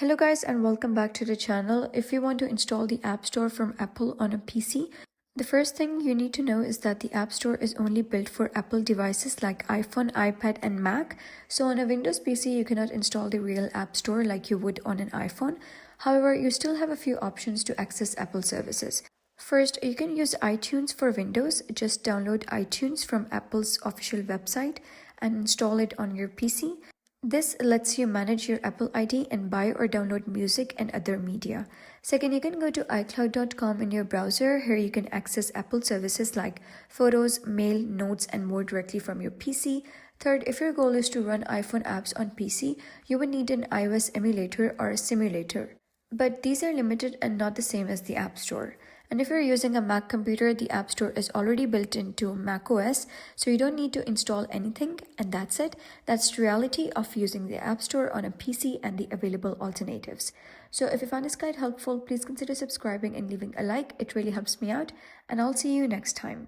Hello guys and welcome back to the channel. If you want to install the App Store from Apple on a PC, the first thing you need to know is that the App Store is only built for Apple devices like iPhone, iPad and Mac. So on a Windows PC, you cannot install the real App Store like you would on an iPhone. However, you still have a few options to access Apple services. First, you can use iTunes for Windows. Just download iTunes from Apple's official website and install it on your PC. This lets you manage your Apple ID and buy or download music and other media. Second, you can go to iCloud.com in your browser. Here you can access Apple services like Photos, Mail, Notes, and more directly from your PC. Third, if your goal is to run iPhone apps on PC, you would need an iOS emulator or a simulator. But these are limited and not the same as the App Store. And if you're using a Mac computer, the App Store is already built into macOS, so you don't need to install anything, and that's it. That's the reality of using the App Store on a PC and the available alternatives. So if you found this guide helpful, please consider subscribing and leaving a like. It really helps me out, and I'll see you next time.